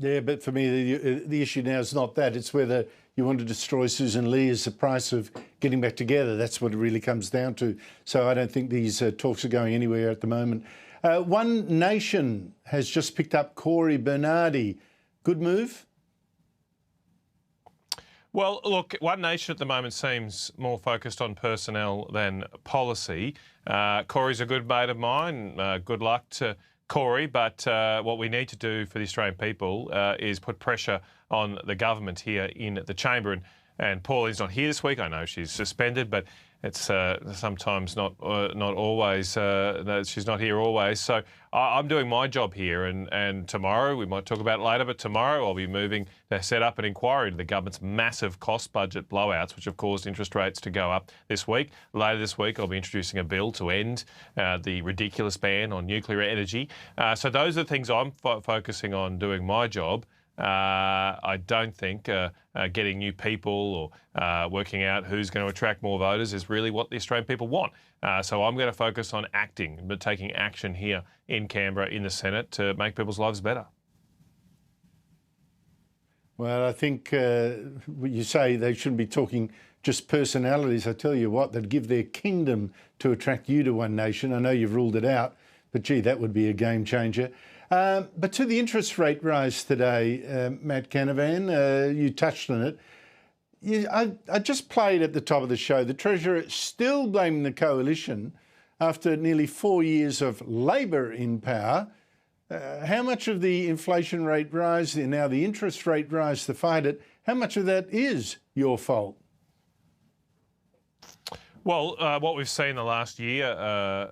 Yeah, but for me, the issue now is not that. It's whether you want to destroy Susan Lee as the price of getting back together. That's what it really comes down to. So I don't think these talks are going anywhere at the moment. One Nation has just picked up Corey Bernardi. Good move? Well, look, One Nation at the moment seems more focused on personnel than policy. Corey's a good mate of mine. Good luck to Corey, but what we need to do for the Australian people is put pressure on the government here in the chamber. And Pauline's not here this week. I know she's suspended, but it's sometimes not always. She's not here always. So I'm doing my job here, and tomorrow, we might talk about it later, but tomorrow I'll be moving to set up an inquiry into the government's massive cost budget blowouts, which have caused interest rates to go up this week. Later this week, I'll be introducing a bill to end the ridiculous ban on nuclear energy. So those are the things I'm focusing on doing my job. I don't think getting new people or working out who's going to attract more voters is really what the Australian people want. So I'm going to focus on acting, but taking action here in Canberra, in the Senate, to make people's lives better. Well, I think you say they shouldn't be talking just personalities. I tell you what, they'd give their kingdom to attract you to One Nation. I know you've ruled it out, but gee, that would be a game changer. But to the interest rate rise today, Matt Canavan, you touched on it. I just played at the top of the show. The Treasurer still blaming the coalition after nearly 4 years of Labor in power. How much of the inflation rate rise, and now the interest rate rise to fight it, how much of that is your fault? Well, what we've seen the last year,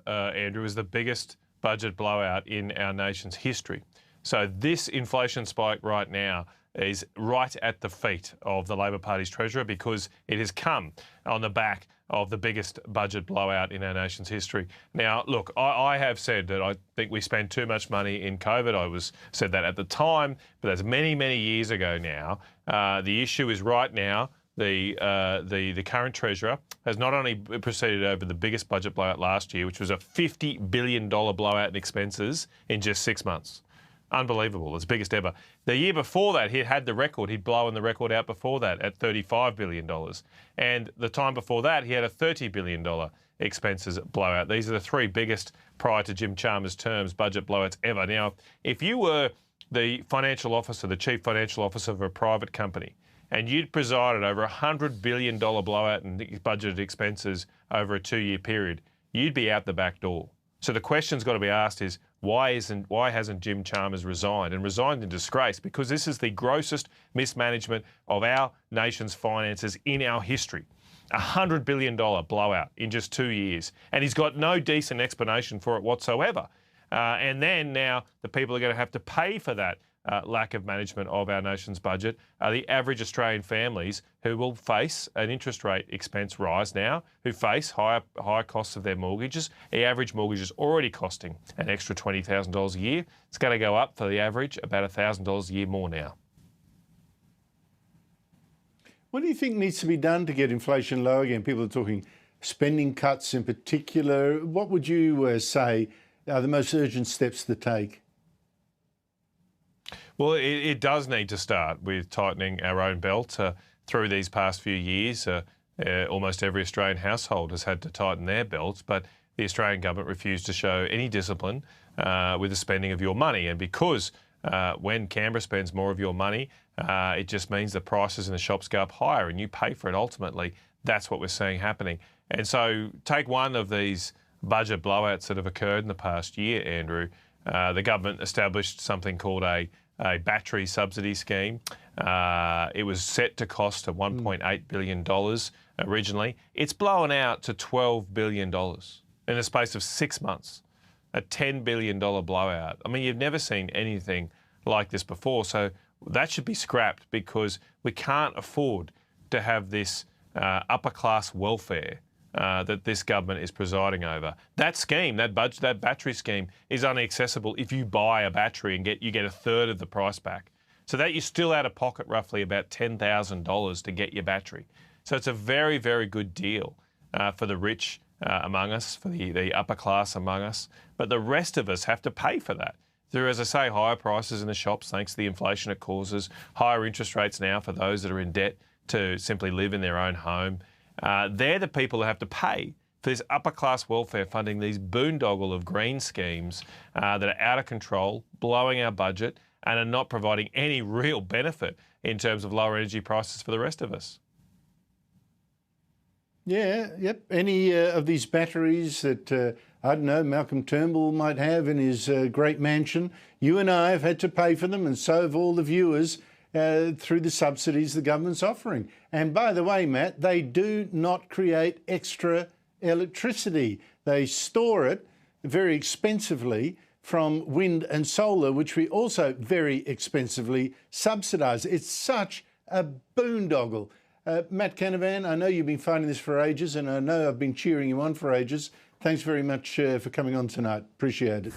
Andrew, is the biggest budget blowout in our nation's history. So this inflation spike right now is right at the feet of the Labor Party's Treasurer, because it has come on the back of the biggest budget blowout in our nation's history. Now, look, I have said that I think we spend too much money in COVID. I said that at the time, but that's many, many years ago now. The issue is right now, the current Treasurer has not only proceeded over the biggest budget blowout last year, which was a $50 billion blowout in expenses in just 6 months. Unbelievable. It's biggest ever. The year before that, he had the record. He'd blown the record out before that at $35 billion. And the time before that, he had a $30 billion expenses blowout. These are the three biggest, prior to Jim Chalmers' terms, budget blowouts ever. Now, if you were the financial officer, the chief financial officer of a private company, and you'd presided over a $100 billion blowout in budgeted expenses over a 2-year period, you'd be out the back door. So the question's got to be asked is, why hasn't Jim Chalmers resigned, and resigned in disgrace? Because this is the grossest mismanagement of our nation's finances in our history. A $100 billion blowout in just 2 years. And he's got no decent explanation for it whatsoever. And then now the people are going to have to pay for that lack of management of our nation's budget are the average Australian families who will face an interest rate expense rise now, who face higher costs of their mortgages. The average mortgage is already costing an extra $20,000 a year. It's going to go up for the average about $1,000 a year more now. What do you think needs to be done to get inflation low again? People are talking spending cuts in particular. What would you say are the most urgent steps to take? Well, it does need to start with tightening our own belt. Through these past few years, almost every Australian household has had to tighten their belts, but the Australian government refused to show any discipline with the spending of your money. And because when Canberra spends more of your money, it just means the prices in the shops go up higher and you pay for it ultimately. That's what we're seeing happening. And so take one of these budget blowouts that have occurred in the past year, Andrew. The government established something called a battery subsidy scheme. It was set to cost $1.8 billion originally. It's blown out to $12 billion in the space of 6 months. A $10 billion blowout. I mean, you've never seen anything like this before. So that should be scrapped, because we can't afford to have this upper class welfare that this government is presiding over. That scheme, that battery scheme, is only accessible if you buy a battery and you get a third of the price back. So that you're still out of pocket roughly about $10,000 to get your battery. So it's a very, very good deal for the rich among us, for the upper class among us. But the rest of us have to pay for that. through, as I say, higher prices in the shops thanks to the inflation it causes, higher interest rates now for those that are in debt to simply live in their own home. They're the people who have to pay for this upper-class welfare funding, these boondoggle of green schemes that are out of control, blowing our budget, and are not providing any real benefit in terms of lower energy prices for the rest of us. Yeah, yep. Any of these batteries that, I don't know, Malcolm Turnbull might have in his great mansion, you and I have had to pay for them, and so have all the viewers through the subsidies the government's offering. And by the way, Matt, they do not create extra electricity. They store it very expensively from wind and solar, which we also very expensively subsidise. It's such a boondoggle. Matt Canavan, I know you've been fighting this for ages, and I know I've been cheering you on for ages. Thanks very much for coming on tonight. Appreciate it.